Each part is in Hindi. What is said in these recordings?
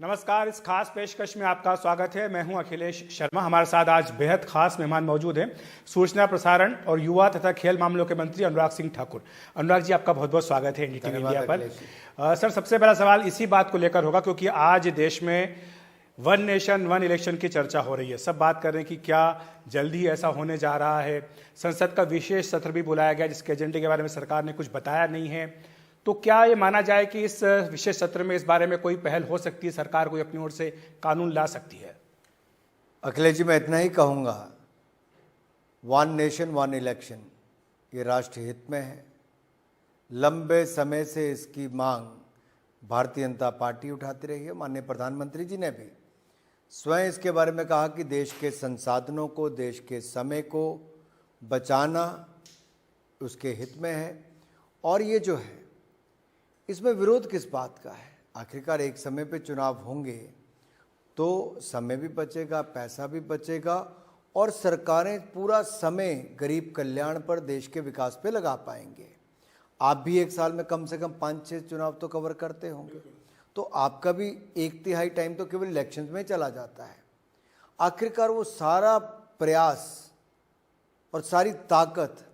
नमस्कार। इस खास पेशकश में आपका स्वागत है। मैं हूं अखिलेश शर्मा। हमारे साथ आज बेहद खास मेहमान मौजूद हैं, सूचना प्रसारण और युवा तथा खेल मामलों के मंत्री अनुराग सिंह ठाकुर। अनुराग जी, आपका बहुत बहुत स्वागत है एनडीटीवी इंडिया पर। सर, सबसे पहला सवाल इसी बात को लेकर होगा क्योंकि आज देश में वन नेशन वन इलेक्शन की चर्चा हो रही है। सब बात कर रहे हैं कि क्या जल्दी ही ऐसा होने जा रहा है। संसद का विशेष सत्र भी बुलाया गया जिसके एजेंडे के बारे में सरकार ने कुछ बताया नहीं है। तो क्या ये माना जाए कि इस विशेष सत्र में इस बारे में कोई पहल हो सकती है, सरकार कोई अपनी ओर से कानून ला सकती है? अखिलेश जी, मैं इतना ही कहूँगा, वन नेशन वन इलेक्शन ये राष्ट्र हित में है। लंबे समय से इसकी मांग भारतीय जनता पार्टी उठाती रही है। माननीय प्रधानमंत्री जी ने भी स्वयं इसके बारे में कहा कि देश के संसाधनों को, देश के समय को बचाना उसके हित में है। और ये जो है, इसमें विरोध किस बात का है? आखिरकार एक समय पे चुनाव होंगे तो समय भी बचेगा, पैसा भी बचेगा और सरकारें पूरा समय गरीब कल्याण पर, देश के विकास पे लगा पाएंगे। आप भी एक साल में कम से कम 5-6 चुनाव तो कवर करते होंगे, तो आपका भी 1/3 टाइम तो केवल इलेक्शंस में चला जाता है। आखिरकार वो सारा प्रयास और सारी ताकत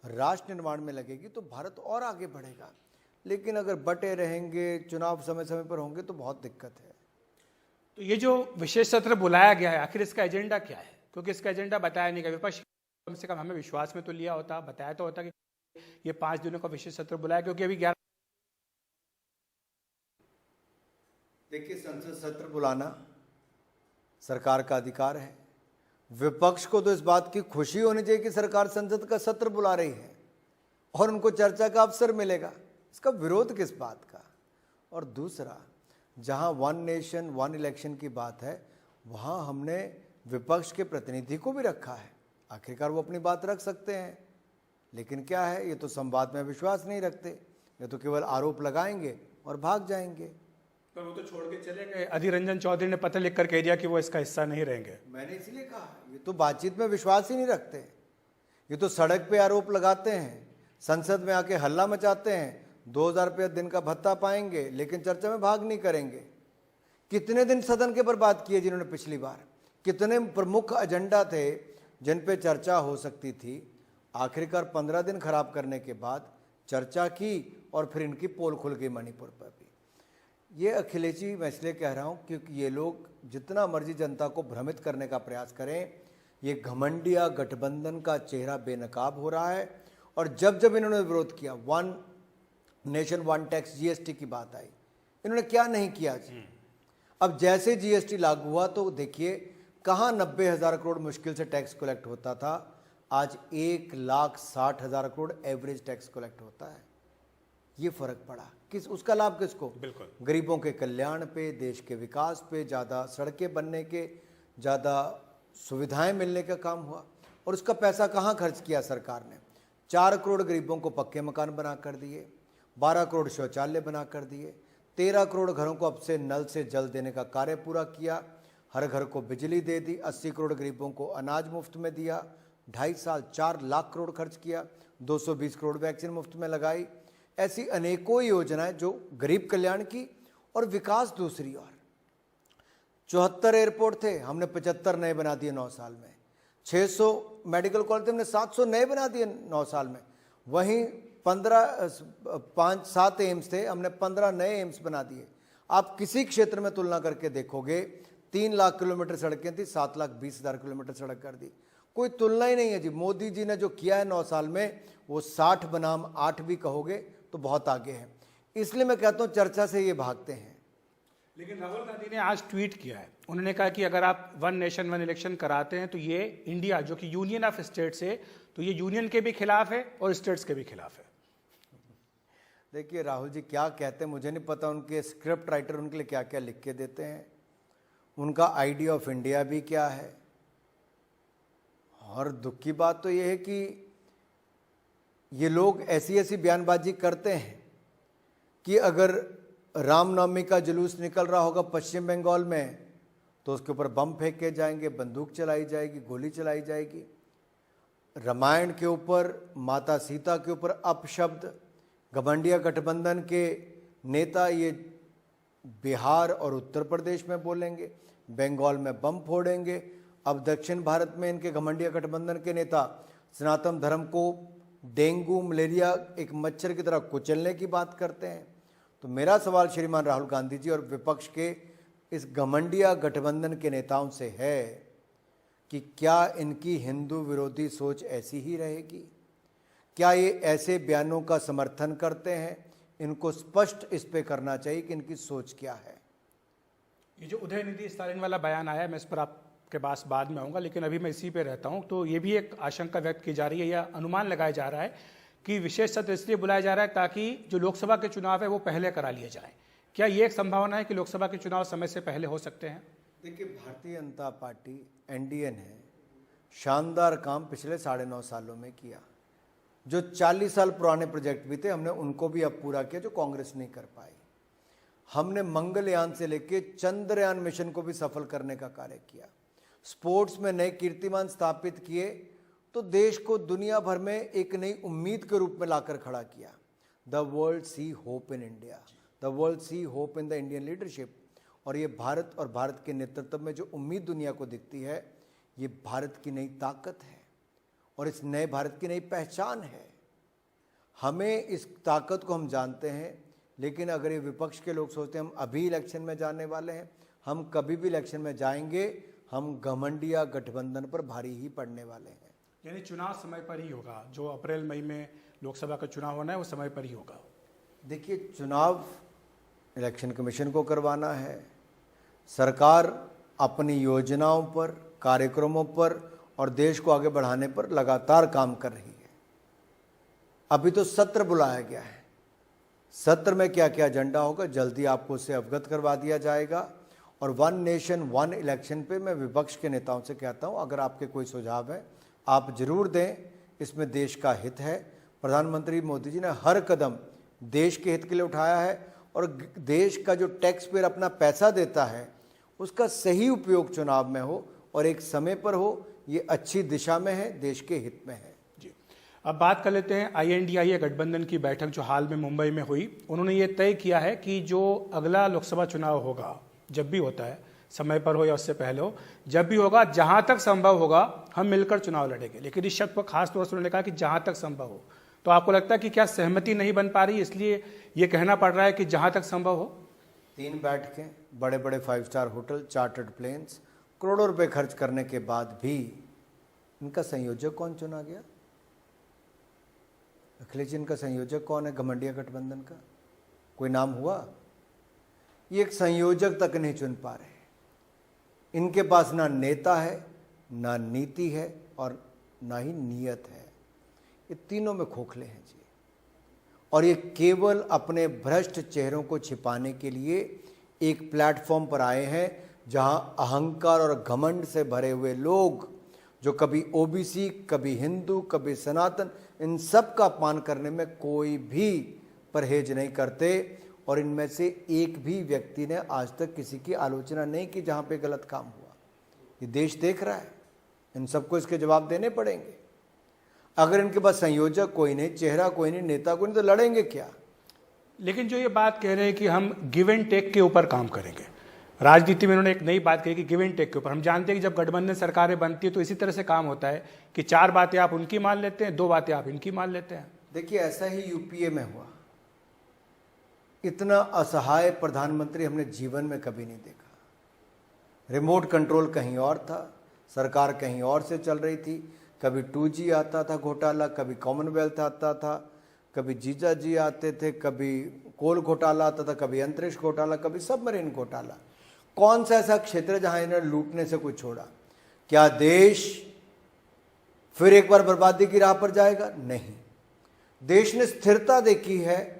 राष्ट्र निर्माण में लगेगी तो भारत और आगे बढ़ेगा। लेकिन अगर बटे रहेंगे, चुनाव समय समय पर होंगे तो बहुत दिक्कत है। तो ये जो विशेष सत्र बुलाया गया है, आखिर इसका एजेंडा क्या है? क्योंकि इसका एजेंडा बताया नहीं गया। विपक्ष कम से कम हमें विश्वास में तो लिया होता, बताया तो होता कि ये 5 दिनों का विशेष सत्र बुलाया, क्योंकि अभी 11। देखिए, संसद सत्र बुलाना सरकार का अधिकार है। विपक्ष को तो इस बात की खुशी होनी चाहिए कि सरकार संसद का सत्र बुला रही है और उनको चर्चा का अवसर मिलेगा। इसका विरोध किस बात का? और दूसरा, जहां वन नेशन वन इलेक्शन की बात है, वहां हमने विपक्ष के प्रतिनिधि को भी रखा है। आखिरकार वो अपनी बात रख सकते हैं। लेकिन क्या है, ये तो संवाद में विश्वास नहीं रखते, ये तो केवल आरोप लगाएंगे और भाग जाएंगे। पर वो तो छोड़ के चले गए। अधीर रंजन चौधरी ने पत्र लिखकर कह दिया कि वो इसका हिस्सा नहीं रहेंगे। मैंने इसलिए कहा, ये तो बातचीत में विश्वास ही नहीं रखते। ये तो सड़क पे आरोप लगाते हैं, संसद में आके हल्ला मचाते हैं, 2000 रुपये दिन का भत्ता पाएंगे, लेकिन चर्चा में भाग नहीं करेंगे। कितने दिन सदन के बर्बाद किए जिन्होंने पिछली बार? कितने प्रमुख एजेंडा थे जिन पे चर्चा हो सकती थी? आखिरकार 15 दिन खराब करने के बाद चर्चा की और फिर इनकी पोल खुल गई मणिपुर पर भी। ये अखिलेश जी, मैं इसलिए कह रहा हूँ क्योंकि ये लोग जितना मर्जी जनता को भ्रमित करने का प्रयास करें, ये घमंडिया गठबंधन का चेहरा बेनकाब हो रहा है। और जब जब इन्होंने विरोध किया, one nation one tax, GST की बात आई, इन्होंने क्या नहीं किया जी? अब जैसे जीएसटी लागू हुआ तो देखिए, कहाँ 90,000 करोड़ मुश्किल से टैक्स कलेक्ट होता था, आज 1,60,000 करोड़ एवरेज टैक्स कलेक्ट होता है। ये फर्क पड़ा। किस उसका लाभ किसको? बिल्कुल, गरीबों के कल्याण पे, देश के विकास पे, ज़्यादा सड़कें बनने के, ज़्यादा सुविधाएं मिलने का काम हुआ। और उसका पैसा कहाँ खर्च किया सरकार ने? 4 करोड़ गरीबों को पक्के मकान बना कर दिए, 12 करोड़ शौचालय बना कर दिए, 13 करोड़ घरों को अब से नल से जल देने का कार्य पूरा किया, हर घर को बिजली दे दी, 80 करोड़ गरीबों को अनाज मुफ्त में दिया, 2.5 साल 4 लाख करोड़ खर्च किया, 220 करोड़ वैक्सीन मुफ्त में लगाई। ऐसी अनेकों योजनाएं जो गरीब कल्याण की और विकास दूसरी ओर। 74 एयरपोर्ट थे, हमने 75 नए बना दिए 9 साल में। 600 मेडिकल कॉलेज हमने 700 नए बना दिए 9 साल में। वहीं 5-7 एम्स थे, हमने 15 नए एम्स बना दिए। आप किसी क्षेत्र में तुलना करके देखोगे, 3 लाख किलोमीटर सड़कें थी, 7,20,000 किलोमीटर सड़क कर दी। कोई तुलना ही नहीं है जी। मोदी जी ने जो किया है 9 साल में, वो 60 बनाम 8 भी कहोगे तो बहुत आगे है। इसलिए मैं कहता हूँ चर्चा से ये भागते हैं। लेकिन राहुल गांधी ने आज ट्वीट किया है। उन्होंने कहा कि अगर आप वन नेशन वन इलेक्शन कराते हैं तो ये इंडिया, जो कि यूनियन ऑफ स्टेट्स है, तो ये यूनियन के भी खिलाफ है और स्टेट्स के भी खिलाफ है। देखिए राहुल जी क्या कहते हैं मुझे नहीं पता, उनके स्क्रिप्ट राइटर उनके लिए क्या क्या लिख के देते हैं, उनका आइडिया ऑफ इंडिया भी क्या है। और दुख की बात तो ये है कि ये लोग ऐसी ऐसी बयानबाजी करते हैं कि अगर रामनवमी का जुलूस निकल रहा होगा पश्चिम बंगाल में तो उसके ऊपर बम फेंके जाएंगे, बंदूक चलाई जाएगी, गोली चलाई जाएगी। रामायण के ऊपर, माता सीता के ऊपर अपशब्द, घमंडिया गठबंधन के नेता ये बिहार और उत्तर प्रदेश में बोलेंगे, बंगाल में बम फोड़ेंगे। अब दक्षिण भारत में इनके घमंडिया गठबंधन के नेता सनातन धर्म को डेंगू मलेरिया एक मच्छर की तरह कुचलने की बात करते हैं। तो मेरा सवाल श्रीमान राहुल गांधी जी और विपक्ष के इस घमंडिया गठबंधन के नेताओं से है कि क्या इनकी हिंदू विरोधी सोच ऐसी ही रहेगी? क्या ये ऐसे बयानों का समर्थन करते हैं? इनको स्पष्ट इस पे करना चाहिए कि इनकी सोच क्या है। ये जो उदयनिधि स्टालिन वाला बयान आया है, मैं इस पर आपके पास बाद में आऊँगा, लेकिन अभी मैं इसी पे रहता हूँ। तो ये भी एक आशंका व्यक्त की जा रही है या अनुमान लगाया जा रहा है कि विशेष सत्र इसलिए बुलाया जा रहा है ताकि जो लोकसभा के चुनाव है वो पहले करा लिए जाएं। क्या ये एक संभावना है कि लोकसभा के चुनाव समय से पहले हो सकते हैं? देखिए, भारतीय जनता पार्टी एनडीए ने शानदार काम पिछले 9.5 सालों में किया। जो 40 साल पुराने प्रोजेक्ट भी थे हमने उनको भी अब पूरा किया जो कांग्रेस नहीं कर पाई। हमने मंगलयान से लेके चंद्रयान मिशन को भी सफल करने का कार्य किया। स्पोर्ट्स में नए कीर्तिमान स्थापित किए तो देश को दुनिया भर में एक नई उम्मीद के रूप में लाकर खड़ा किया। The world see hope in India, the world see hope in the Indian leadership. और ये भारत और भारत के नेतृत्व में जो उम्मीद दुनिया को दिखती है, ये भारत की नई ताकत है और इस नए भारत की नई पहचान है। हमें इस ताकत को हम जानते हैं, लेकिन अगर ये विपक्ष के लोग सोचते हैं हम अभी इलेक्शन में जाने वाले हैं, हम कभी भी इलेक्शन में जाएंगे, हम घमंडिया गठबंधन पर भारी ही पड़ने वाले हैं। यानी चुनाव समय पर ही होगा, जो अप्रैल मई में लोकसभा का चुनाव होना है वो समय पर ही होगा। देखिए, चुनाव इलेक्शन कमीशन को करवाना है। सरकार अपनी योजनाओं पर, कार्यक्रमों पर और देश को आगे बढ़ाने पर लगातार काम कर रही है। अभी तो सत्र बुलाया गया है, सत्र में क्या क्या एजेंडा होगा जल्दी आपको उससे अवगत करवा दिया जाएगा। और वन नेशन वन इलेक्शन पे मैं विपक्ष के नेताओं से कहता हूं, अगर आपके कोई सुझाव है आप जरूर दें, इसमें देश का हित है। प्रधानमंत्री मोदी जी ने हर कदम देश के हित के लिए उठाया है और देश का जो टैक्स पेयर अपना पैसा देता है उसका सही उपयोग चुनाव में हो और एक समय पर हो। ये अच्छी दिशा में है, देश के हित में है। जी, अब बात कर लेते हैं INDIA गठबंधन की बैठक जो हाल में मुंबई में हुई। उन्होंने ये तय किया है कि जो अगला लोकसभा चुनाव होगा, जब भी होता है, समय पर हो या उससे पहले हो, जब भी होगा, जहां तक संभव होगा हम मिलकर चुनाव लड़ेंगे। लेकिन इस शब्द पर खास तौर से उन्होंने कहा कि जहां तक संभव हो। तो आपको लगता है कि क्या सहमति नहीं बन पा रही, इसलिए ये कहना पड़ रहा है कि जहां तक संभव हो? 3 बैठकें, बड़े बड़े 5 स्टार होटल, चार्टर्ड प्लेन्स, करोड़ों रुपए खर्च करने के बाद भी इनका संयोजक कौन चुना गया? अखिलेश जी, इनका संयोजक कौन है घमंडिया गठबंधन का? कोई नाम हुआ? ये एक संयोजक तक नहीं चुन पा रहे। इनके पास ना नेता है, ना नीति है और ना ही नीयत है। ये तीनों में खोखले हैं जी। और ये केवल अपने भ्रष्ट चेहरों को छिपाने के लिए एक प्लेटफॉर्म पर आए हैं जहां अहंकार और घमंड से भरे हुए लोग, जो कभी ओबीसी, कभी हिंदू, कभी सनातन, इन सब का अपमान करने में कोई भी परहेज नहीं करते। और इनमें से एक भी व्यक्ति ने आज तक किसी की आलोचना नहीं की जहां पे गलत काम हुआ। ये देश देख रहा है, इन सबको इसके जवाब देने पड़ेंगे। अगर इनके पास संयोजक कोई नहीं, चेहरा कोई नहीं, नेता कोई नहीं, तो लड़ेंगे क्या? लेकिन जो ये बात कह रहे हैं कि हम गिव एंड टेक के ऊपर काम करेंगे, राजनीति में उन्होंने एक नई बात कही कि गिव एंड टेक के ऊपर। हम जानते हैं कि जब गठबंधन सरकारें बनती है तो इसी तरह से काम होता है कि 4 बातें आप उनकी मान लेते हैं, 2 बातें आप इनकी मान लेते हैं। देखिए, ऐसा ही यूपीए में हुआ। इतना असहाय प्रधानमंत्री हमने जीवन में कभी नहीं देखा। रिमोट कंट्रोल कहीं और था, सरकार कहीं और से चल रही थी। कभी 2G आता था घोटाला, कभी कॉमनवेल्थ आता था, कभी जीजा जी आते थे, कभी कोल घोटाला आता था, कभी अंतरिक्ष घोटाला, कभी सबमरीन घोटाला। कौन सा ऐसा क्षेत्र है जहां इन्होंने लूटने से कुछ छोड़ा? क्या देश फिर एक बार बर्बादी की राह पर जाएगा? नहीं। देश ने स्थिरता देखी है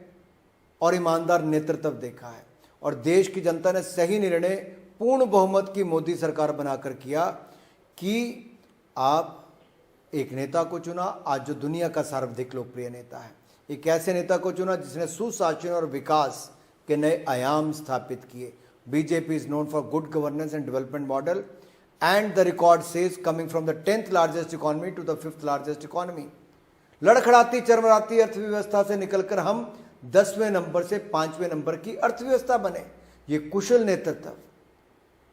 और ईमानदार नेतृत्व देखा है और देश की जनता ने सही निर्णय पूर्ण बहुमत की मोदी सरकार बनाकर किया कि आप एक नेता को चुना आज जो दुनिया का सर्वाधिक लोकप्रिय नेता है। एक ऐसे नेता को चुना जिसने सुशासन और विकास के नए आयाम स्थापित किए। BJP is known for good governance and development model and the record says coming from the 10th largest economy to the 5th largest economy. लड़खड़ाती चरमराती अर्थव्यवस्था से निकलकर हम 10वें नंबर से 5वें नंबर की अर्थव्यवस्था बने। ये कुशल नेतृत्व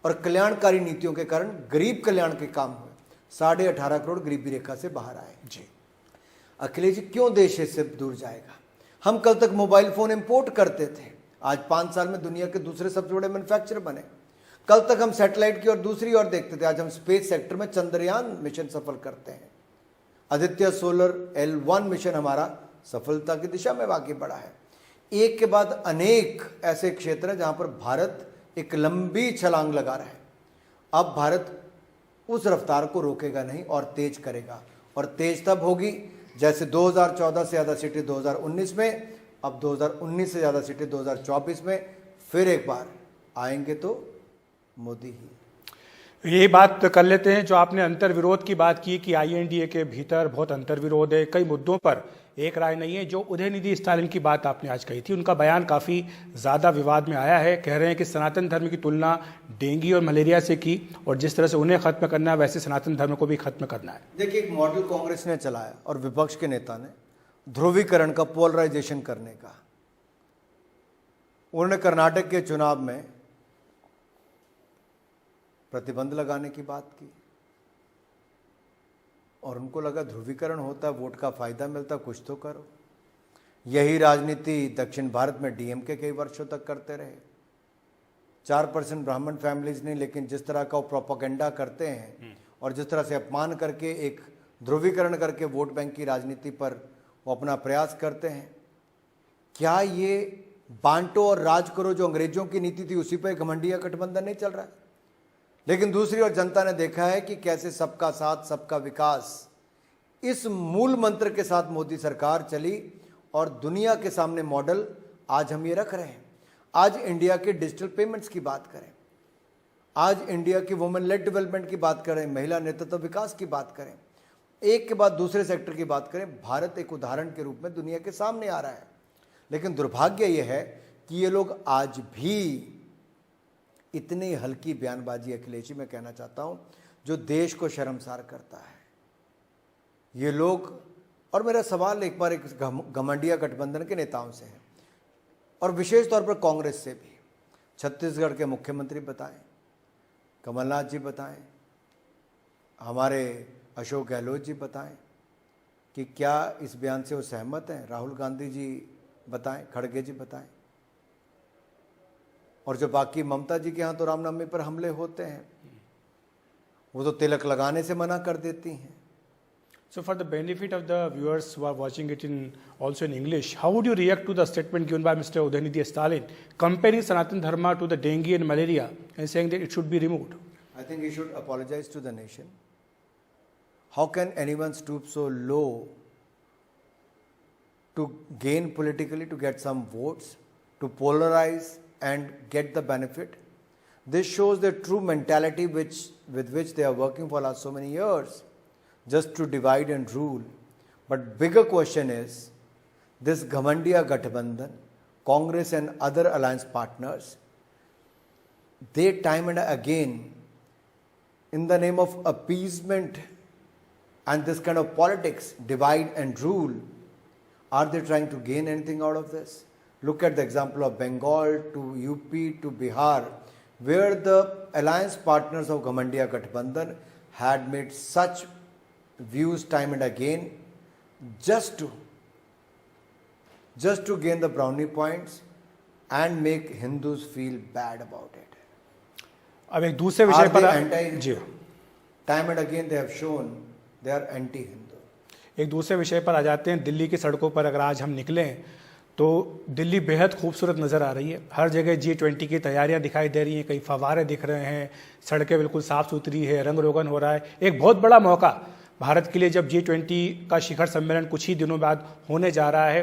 और कल्याणकारी नीतियों के कारण गरीब कल्याण के काम हुए, 18.5 करोड़ गरीबी रेखा से बाहर आए। जी अखिलेश जी, क्यों देश इससे दूर जाएगा? हम कल तक मोबाइल फोन इंपोर्ट करते थे, आज 5 साल में दुनिया के दूसरे सबसे बड़े मैन्युफैक्चरर बने। कल तक हम सैटेलाइट की ओर दूसरी ओर देखते थे, आज हम स्पेस सेक्टर में चंद्रयान मिशन सफल करते हैं। आदित्य सोलर L1 मिशन हमारा सफलता की दिशा में आगे बढ़ा है। एक के बाद अनेक ऐसे क्षेत्र हैं जहां पर भारत एक लंबी छलांग लगा रहा है। अब भारत उस रफ्तार को रोकेगा नहीं और तेज करेगा, और तेज तब होगी जैसे 2014 से ज़्यादा सीटें 2019 में, अब 2019 से ज़्यादा सीटें 2024 में, फिर एक बार आएंगे तो मोदी ही। यही बात कर लेते हैं, जो आपने अंतर्विरोध की बात की कि INDA के भीतर बहुत अंतर्विरोध है, कई मुद्दों पर एक राय नहीं है। जो उदयनिधि स्टालिन की बात आपने आज कही थी, उनका बयान काफ़ी ज़्यादा विवाद में आया है। कह रहे हैं कि सनातन धर्म की तुलना डेंगू और मलेरिया से की, और जिस तरह से उन्हें खत्म करना है वैसे सनातन धर्म को भी खत्म करना है। देखिए, एक मॉडल कांग्रेस ने चलाया और विपक्ष के नेता ने ध्रुवीकरण का, पोलराइजेशन करने का। उन्होंने कर्नाटक के चुनाव में प्रतिबंध लगाने की बात की, और उनको लगा ध्रुवीकरण होता है, वोट का फायदा मिलता, कुछ तो करो। यही राजनीति दक्षिण भारत में DMK कई वर्षों तक करते रहे। 4% ब्राह्मण फैमिलीज नहीं, लेकिन जिस तरह का वो प्रोपेगेंडा करते हैं और जिस तरह से अपमान करके एक ध्रुवीकरण करके वोट बैंक की राजनीति पर वो अपना प्रयास करते हैं, क्या ये बांटो और राज करो जो अंग्रेजों की नीति थी, उसी पर घमंडिया गठबंधन नहीं चल रहा है? लेकिन दूसरी ओर जनता ने देखा है कि कैसे सबका साथ सबका विकास, इस मूल मंत्र के साथ मोदी सरकार चली, और दुनिया के सामने मॉडल आज हम ये रख रहे हैं। आज इंडिया के डिजिटल पेमेंट्स की बात करें, आज इंडिया की वुमेन लेड डेवलपमेंट की बात करें, महिला नेतृत्व विकास की बात करें, एक के बाद दूसरे सेक्टर की बात करें, भारत एक उदाहरण के रूप में दुनिया के सामने आ रहा है। लेकिन दुर्भाग्य यह है कि ये लोग आज भी इतनी हल्की बयानबाजी, अखिलेश जी मैं कहना चाहता हूं, जो देश को शर्मसार करता है। ये लोग, और मेरा सवाल एक बार एक घमंडिया गठबंधन के नेताओं से है, और विशेष तौर पर कांग्रेस से भी। छत्तीसगढ़ के मुख्यमंत्री बताएं, कमलनाथ जी बताएं, हमारे अशोक गहलोत जी बताएं कि क्या इस बयान से वो सहमत हैं। राहुल गांधी जी बताएं, खड़गे जी बताएं, और जो बाकी ममता जी के यहाँ तो रामनवमी पर हमले होते हैं, वो तो तिलक लगाने से मना कर देती हैं। So for the benefit of the viewers who are watching it in also in English, how would you react to the statement given by Mr. Udayanidhi Stalin comparing Sanatan Dharma to the dengue and malaria and saying that it should be removed? I think he should apologize to the nation. How can anyone stoop so low to gain politically, to get some votes, to polarize and get the benefit? This shows the true mentality with which they are working for last so many years, just to divide and rule. But bigger question is, this Ghamandiya Gathbandhan, Congress and other alliance partners, they time and again, in the name of appeasement and this kind of politics, divide and rule, are they trying to gain anything out of this? Look at the example of Bengal to UP to Bihar, where the alliance partners of Ghamandiya Gathbandhan had made such views time and again just to gain the brownie points and make Hindus feel bad about it. अब एक दूसरे विषय पर जी time and again they have shown they are anti-Hindu. एक दूसरे विषय पर आ जाते हैं। दिल्ली की सड़कों पर अगर आज हम निकलें तो दिल्ली बेहद खूबसूरत नज़र आ रही है। हर जगह G20 की तैयारियां दिखाई दे रही हैं, कई फव्वारे दिख रहे हैं, सड़कें बिल्कुल साफ़ सुथरी है, रंग रोगन हो रहा है। एक बहुत बड़ा मौका भारत के लिए जब G20 का शिखर सम्मेलन कुछ ही दिनों बाद होने जा रहा है।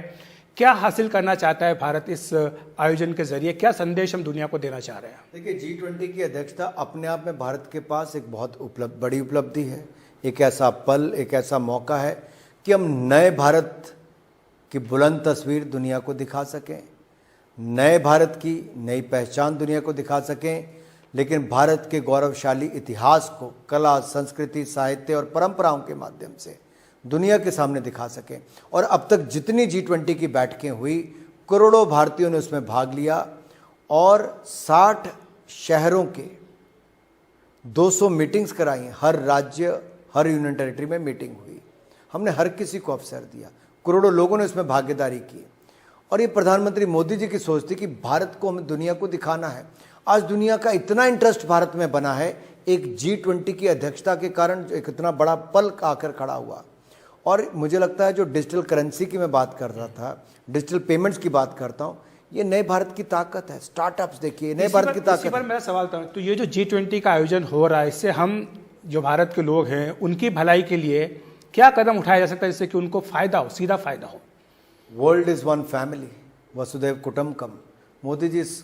क्या हासिल करना चाहता है भारत इस आयोजन के जरिए? क्या संदेश हम दुनिया को देना चाह रहे हैं? देखिए, G20 की अध्यक्षता अपने आप में भारत के पास एक बहुत बड़ी उपलब्धि है। एक ऐसा पल, एक ऐसा मौका है कि हम नए भारत की बुलंद तस्वीर दुनिया को दिखा सकें, नए भारत की नई पहचान दुनिया को दिखा सकें, लेकिन भारत के गौरवशाली इतिहास को कला, संस्कृति, साहित्य और परंपराओं के माध्यम से दुनिया के सामने दिखा सकें। और अब तक जितनी G20 की बैठकें हुई, करोड़ों भारतीयों ने उसमें भाग लिया और 60 शहरों के 200 मीटिंग्स कराई। हर राज्य, हर यूनियन टेरिटरी में मीटिंग हुई। हमने हर किसी को अवसर दिया, करोड़ों लोगों ने उसमें भागीदारी की। और ये प्रधानमंत्री मोदी जी की सोच थी कि भारत को हमें दुनिया को दिखाना है। आज दुनिया का इतना इंटरेस्ट भारत में बना है, एक G20 की अध्यक्षता के कारण एक इतना बड़ा पल आकर खड़ा हुआ। और मुझे लगता है जो डिजिटल करेंसी की मैं बात कर रहा था, डिजिटल पेमेंट्स की बात करता हूँ, ये नए भारत की ताकत है। स्टार्टअप्स देखिए, नए भारत की ताकत। इसी पर मेरा सवाल था, तो ये जो G20 का आयोजन हो रहा है, इससे हम जो भारत के लोग हैं उनकी भलाई के लिए क्या कदम उठाया जा सकता है जिससे कि उनको फायदा हो, सीधा फायदा हो? वर्ल्ड इज वन फैमिली, वसुधैव कुटुंबकम। मोदी जी इस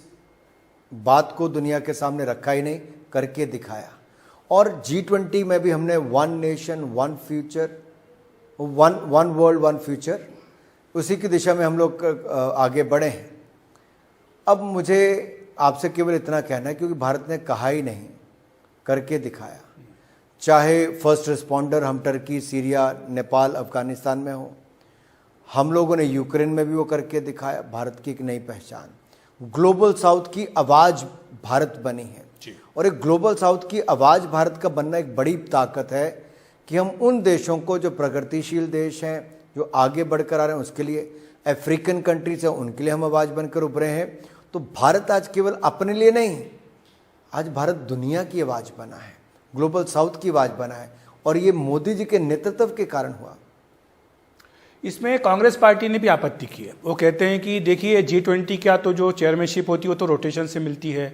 बात को दुनिया के सामने रखा ही नहीं, करके दिखाया। और G20 में भी हमने one nation one future, one world one future, उसी की दिशा में हम लोग आगे बढ़े हैं। अब मुझे आपसे केवल इतना कहना है, क्योंकि भारत ने कहा ही नहीं, करके दिखाया। चाहे फर्स्ट रिस्पॉन्डर हम टर्की, सीरिया, नेपाल, अफगानिस्तान में हो, हम लोगों ने यूक्रेन में भी वो करके दिखाया। भारत की एक नई पहचान, ग्लोबल साउथ की आवाज़ भारत बनी है। और एक ग्लोबल साउथ की आवाज़ भारत का बनना एक बड़ी ताकत है कि हम उन देशों को, जो प्रगतिशील देश हैं, जो आगे बढ़कर आ रहे हैं, उसके लिए, अफ्रीकन कंट्रीज हैं, उनके लिए हम आवाज़ बनकर उभरे हैं। तो भारत आज केवल अपने लिए नहीं, आज भारत दुनिया की आवाज़ बना है, ग्लोबल साउथ की आवाज़ बना है। और ये मोदी जी के नेतृत्व के कारण हुआ। इसमें कांग्रेस पार्टी ने भी आपत्ति की है। वो कहते हैं कि देखिए, G20 क्या तो जो चेयरमैनशिप होती है वो तो रोटेशन से मिलती है,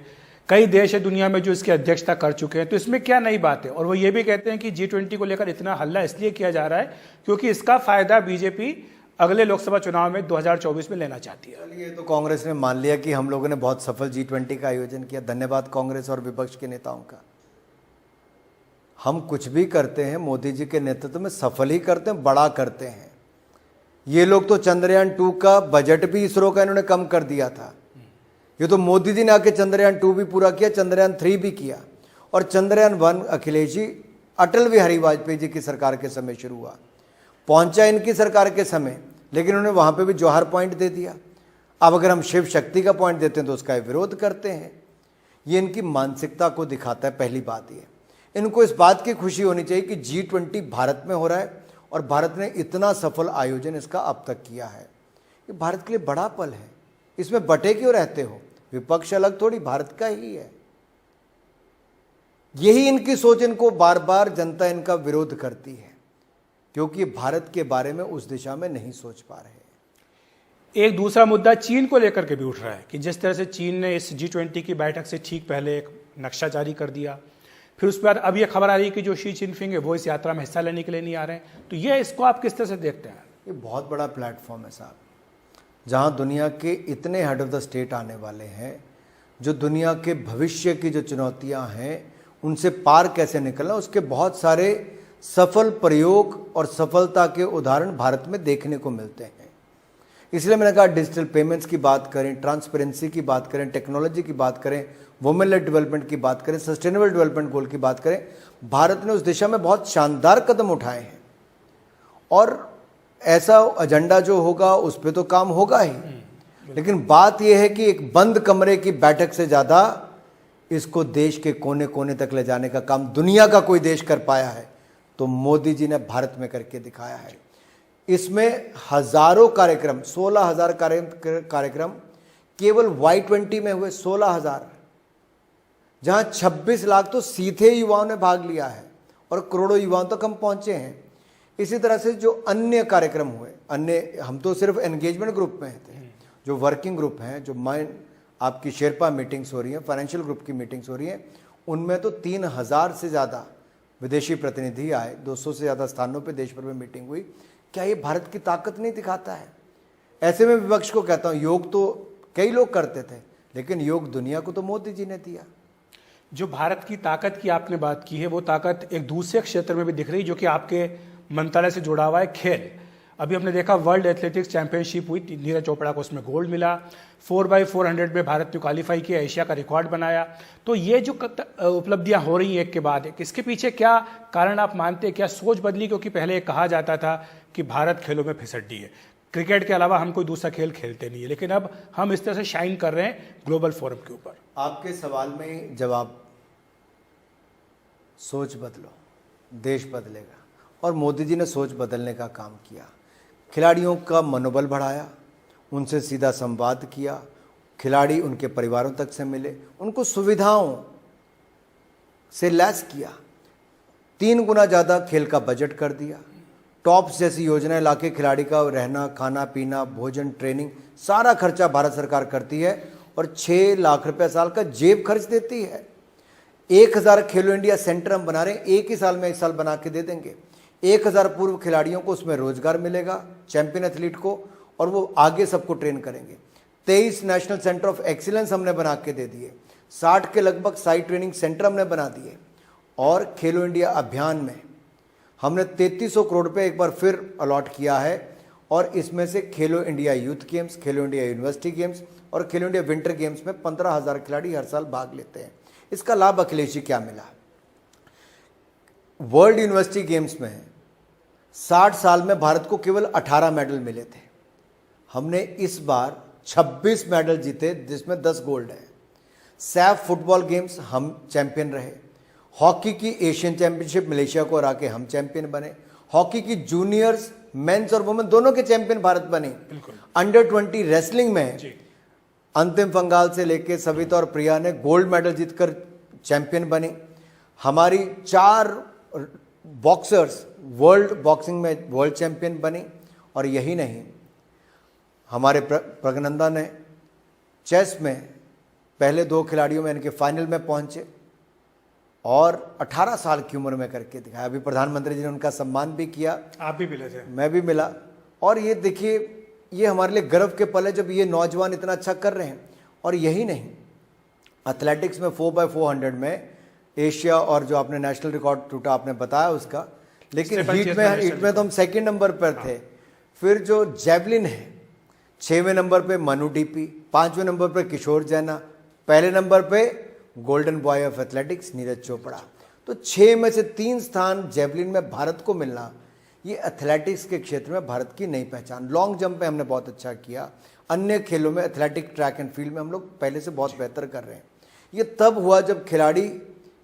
कई देश है दुनिया में जो इसकी अध्यक्षता कर चुके हैं, तो इसमें क्या नई बात है? और वो ये भी कहते हैं कि G20 को लेकर इतना हल्ला इसलिए किया जा रहा है क्योंकि इसका फायदा बीजेपी अगले लोकसभा चुनाव में 2024 में लेना चाहती है। चलिए, तो कांग्रेस ने मान लिया कि हम लोगों ने बहुत सफल G20 का आयोजन किया। धन्यवाद कांग्रेस और विपक्ष के नेताओं का। हम कुछ भी करते हैं मोदी जी के नेतृत्व में सफल ही करते हैं, बड़ा करते हैं। ये लोग तो चंद्रयान 2 का बजट भी इसरो का इन्होंने कम कर दिया था। ये तो मोदी जी ने आके चंद्रयान 2 भी पूरा किया, चंद्रयान 3 भी किया। और चंद्रयान 1 अखिलेश जी, अटल बिहारी वाजपेयी जी की सरकार के समय शुरू हुआ, पहुंचा इनकी सरकार के समय, लेकिन उन्होंने वहां पे भी जौहर पॉइंट दे दिया। अब अगर हम शिव शक्ति का पॉइंट देते हैं तो उसका विरोध करते हैं। ये इनकी मानसिकता को दिखाता है। पहली बात ये, इनको इस बात की खुशी होनी चाहिए कि G20 भारत में हो रहा है और भारत ने इतना सफल आयोजन इसका अब तक किया है। ये भारत के लिए बड़ा पल है। इसमें बटे क्यों रहते हो? विपक्ष अलग थोड़ी, भारत का ही है। यही इनकी सोच, इनको बार बार जनता इनका विरोध करती है क्योंकि भारत के बारे में उस दिशा में नहीं सोच पा रहे। एक दूसरा मुद्दा चीन को लेकर के भी उठ रहा है कि जिस तरह से चीन ने इस G20 की बैठक से ठीक पहले एक नक्शा जारी कर दिया, फिर उसके बाद अब ये खबर आ रही है कि जो शी जिनपिंग है वो इस यात्रा में हिस्सा लेने के लिए नहीं आ रहे हैं। तो ये, इसको आप किस तरह से देखते हैं? ये बहुत बड़ा प्लेटफॉर्म है साहब, जहां दुनिया के इतने हेड ऑफ द स्टेट आने वाले हैं, जो दुनिया के भविष्य की जो चुनौतियां हैं उनसे पार कैसे निकलना, उसके बहुत सारे सफल प्रयोग और सफलता के उदाहरण भारत में देखने को मिलते हैं। इसलिए मैंने कहा, डिजिटल पेमेंट्स की बात करें, ट्रांसपेरेंसी की बात करें, टेक्नोलॉजी की बात करें, वुमेन लेड डेवलपमेंट की बात करें, सस्टेनेबल डेवलपमेंट गोल की बात करें, भारत ने उस दिशा में बहुत शानदार कदम उठाए हैं। और ऐसा एजेंडा जो होगा उस पर तो काम होगा ही, लेकिन बात यह है कि एक बंद कमरे की बैठक से ज़्यादा इसको देश के कोने कोने तक ले जाने का काम दुनिया का कोई देश कर पाया है तो मोदी जी ने भारत में करके दिखाया है। इसमें हजारों कार्यक्रम, 16,000 कार्यक्रम केवल Y20 में हुए, 16,000, जहां 26 लाख तो सीधे युवाओं ने भाग लिया है और करोड़ों युवाओं तक हम पहुंचे हैं। इसी तरह से जो अन्य कार्यक्रम हुए, अन्य, हम तो सिर्फ एंगेजमेंट ग्रुप में थे, जो वर्किंग ग्रुप हैं, जो माइंड आपकी शेरपा मीटिंग्स हो रही हैं, फाइनेंशियल ग्रुप की मीटिंग्स हो रही हैं, उनमें तो 3,000 से ज़्यादा विदेशी प्रतिनिधि आए, 200 से ज़्यादा स्थानों पे देश भर में मीटिंग हुई। क्या ये भारत की ताकत नहीं दिखाता है? ऐसे में विपक्ष को कहता हूँ, योग तो कई लोग करते थे, लेकिन योग दुनिया को तो मोदी जी ने दिया। जो भारत की ताकत की आपने बात की है, वो ताकत एक दूसरे क्षेत्र में भी दिख रही, जो कि आपके मंत्रालय से जुड़ा हुआ है, खेल। अभी हमने देखा वर्ल्ड एथलेटिक्स चैंपियनशिप हुई, नीरज चोपड़ा को उसमें गोल्ड मिला, 4x400 में भारत ने क्वालिफाई किया, एशिया का रिकॉर्ड बनाया। तो ये जो उपलब्धियां हो रही हैं एक के बाद एक, इसके पीछे क्या कारण आप मानते हैं? क्या सोच बदली? क्योंकि पहले कहा जाता था कि भारत खेलों में फिसड्डी है, क्रिकेट के अलावा हम कोई दूसरा खेल खेलते नहीं है, लेकिन अब हम इस तरह से शाइन कर रहे हैं ग्लोबल फोरम के ऊपर। आपके सवाल में जवाब, सोच बदलो, देश बदलेगा। और मोदी जी ने सोच बदलने का काम किया, खिलाड़ियों का मनोबल बढ़ाया, उनसे सीधा संवाद किया, खिलाड़ी उनके परिवारों तक से मिले, उनको सुविधाओं से लैस किया, 3 गुना ज़्यादा खेल का बजट कर दिया, टॉप्स जैसी योजनाएं लाके खिलाड़ी का रहना, खाना पीना, भोजन, ट्रेनिंग, सारा खर्चा भारत सरकार करती है और 6 लाख रुपए साल का जेब खर्च देती है। 1000 खेलो इंडिया सेंटर हम बना रहे हैं, एक ही साल में, इस साल बना के दे देंगे। 1000 पूर्व खिलाड़ियों को उसमें रोजगार मिलेगा, चैंपियन एथलीट को, और वो आगे सबको ट्रेन करेंगे। 23 नेशनल सेंटर ऑफ एक्सीलेंस हमने बना के दे दिए, 60 के लगभग साइट ट्रेनिंग सेंटर हमने बना दिए। और खेलो इंडिया अभियान में हमने 3300 करोड़ रुपए एक बार फिर अलॉट किया है, और इसमें से खेलो इंडिया यूथ गेम्स, खेलो इंडिया यूनिवर्सिटी गेम्स और खेलो इंडिया विंटर गेम्स में 15,000 खिलाड़ी हर साल भाग लेते हैं। इसका लाभ अखिलेश जी क्या मिला? वर्ल्ड यूनिवर्सिटी गेम्स में 60 साल में भारत को केवल 18 मेडल मिले थे, हमने इस बार 26 मेडल जीते, जिसमें 10 गोल्ड है। सैफ फुटबॉल गेम्स हम चैंपियन रहे, हॉकी की एशियन चैंपियनशिप मलेशिया को हरा के हम चैंपियन बने, हॉकी की जूनियर्स मेंस और वुमेन दोनों के चैंपियन भारत बने। अंडर 20 रेसलिंग में अंतिम फंगाल से लेके सविता और प्रिया ने गोल्ड मेडल जीतकर चैंपियन बनी। हमारी 4 बॉक्सर्स वर्ल्ड बॉक्सिंग में वर्ल्ड चैंपियन बनी। और यही नहीं, हमारे प्रज्ञनंदा ने चेस में पहले 2 खिलाड़ियों में इनके फाइनल में पहुंचे और 18 साल की उम्र में करके दिखाया। अभी प्रधानमंत्री जी ने उनका सम्मान भी किया, आप भी मिले थे, मैं भी मिला। और ये देखिए, ये हमारे लिए गर्व के पल है जब ये नौजवान इतना अच्छा कर रहे हैं। और यही नहीं, एथलेटिक्स में 4x400 में एशिया, और जो आपने नेशनल रिकॉर्ड टूटा आपने बताया उसका, लेकिन हीट में तो हम 2nd नंबर पर थे। फिर जो जेवलिन है 6वें नंबर पे मनु डीपी, 5वें नंबर पे किशोर जैना, पहले नंबर पे golden boy of athletics Neeraj Chopra. तो 6 में से 3 स्थान जेवलिन में भारत को मिलना, ये एथलेटिक्स के क्षेत्र में भारत की नई पहचान। लॉन्ग जंप में हमने बहुत अच्छा किया, अन्य खेलों में एथलेटिक ट्रैक एंड फील्ड में हम लोग पहले से बहुत बेहतर कर रहे हैं। ये तब हुआ जब खिलाड़ी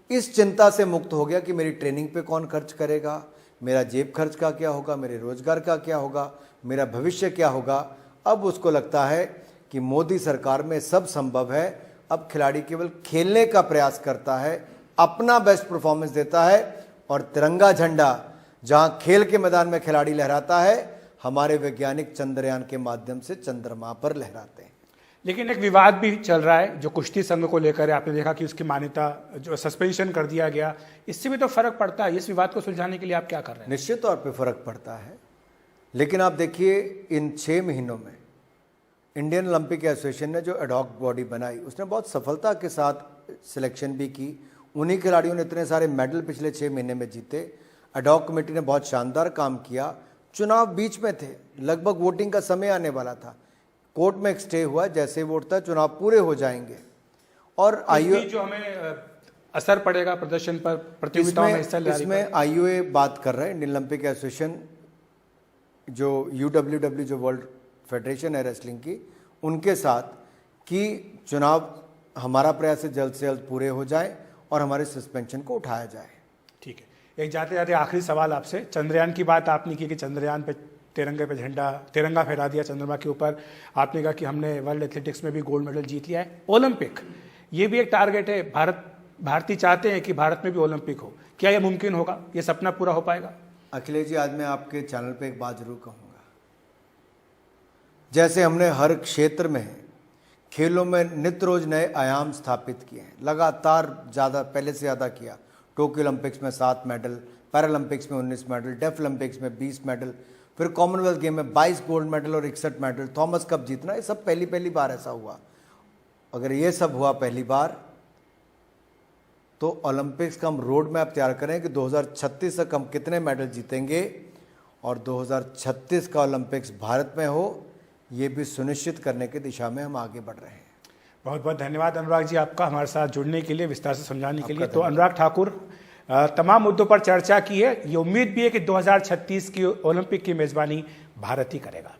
इस चिंता से मुक्त हो गया कि मेरी ट्रेनिंग पे कौन खर्च करेगा, मेरा जेब खर्च का क्या होगा, मेरे रोजगार का क्या होगा, मेरा भविष्य क्या होगा। अब उसको लगता है कि मोदी सरकार में सब संभव है। अब खिलाड़ी केवल खेलने का प्रयास करता है, अपना बेस्ट परफॉर्मेंस देता है, और तिरंगा झंडा जहां खेल के मैदान में खिलाड़ी लहराता है, हमारे वैज्ञानिक चंद्रयान के माध्यम से चंद्रमा पर लहराते हैं। लेकिन एक विवाद भी चल रहा है जो कुश्ती संघ को लेकर है। आपने देखा कि उसकी मान्यता जो सस्पेंशन कर दिया गया, इससे भी तो फर्क पड़ता है। इस विवाद को सुलझाने के लिए आप क्या कर रहे हैं? निश्चित तौर पे फर्क पड़ता है, लेकिन आप देखिए इन 6 महीनों में इंडियन ओलंपिक एसोसिएशन ने जो एडॉक बॉडी बनाई, उसने बहुत सफलता के साथ सिलेक्शन भी की। उन्हीं खिलाड़ियों ने इतने सारे मेडल पिछले 6 महीने में जीते। एडॉक कमेटी ने बहुत शानदार काम किया। चुनाव बीच में थे, लगभग वोटिंग का समय आने वाला था, कोर्ट में एक स्टे हुआ, जैसे वोट था चुनाव पूरे हो जाएंगे। और आईओए जो हमें असर पड़ेगा प्रदर्शन पर, प्रतियोगिताओं में हिस्सा लेने पर, इसमें आईओए बात कर रहे हैं, इंडियन ओलंपिक एसोसिएशन, जो UWW जो वर्ल्ड फेडरेशन है रेसलिंग की, उनके साथ कि चुनाव हमारा प्रयास है जल्द से जल्द पूरे हो जाए और हमारे सस्पेंशन को उठाया जाए। ठीक है। एक जाते जाते आखिरी सवाल आपसे, चंद्रयान की बात आपने की कि चंद्रयान पे तिरंगे पे तिरंगा फहरा दिया चंद्रमा के ऊपर। आपने कहा कि हमने वर्ल्ड एथलेटिक्स में भी गोल्ड मेडल जीत लिया है। ओलंपिक, ये भी एक टारगेट है। भारतीय चाहते हैं कि भारत में भी ओलंपिक हो, क्या यह मुमकिन होगा? ये सपना पूरा हो पाएगा? अखिलेश जी, आज मैं आपके चैनल पे एक बात जरूर कहूँगा, जैसे हमने हर क्षेत्र में खेलों में नित्य रोज नए आयाम स्थापित किए हैं, लगातार ज़्यादा पहले से ज़्यादा किया। टोक्यो ओलंपिक्स में 7 मेडल, पैरालंपिक्स में 19 मेडल, डेफ ओलंपिक्स में 20 मेडल, फिर कॉमनवेल्थ गेम में 22 गोल्ड मेडल और 61 मेडल, थॉमस कप जीतना, ये सब पहली बार ऐसा हुआ। अगर ये सब हुआ पहली बार, तो ओलंपिक्स का हम रोड मैप तैयार करें कि 2036 तक हम कितने मेडल जीतेंगे और 2036 का ओलंपिक्स भारत में हो, ये भी सुनिश्चित करने की दिशा में हम आगे बढ़ रहे हैं। बहुत बहुत धन्यवाद अनुराग जी आपका हमारे साथ जुड़ने के लिए, विस्तार से समझाने के लिए। तो अनुराग ठाकुर तमाम मुद्दों पर चर्चा की है। ये उम्मीद भी है कि 2036 की ओलंपिक की मेजबानी भारत ही करेगा।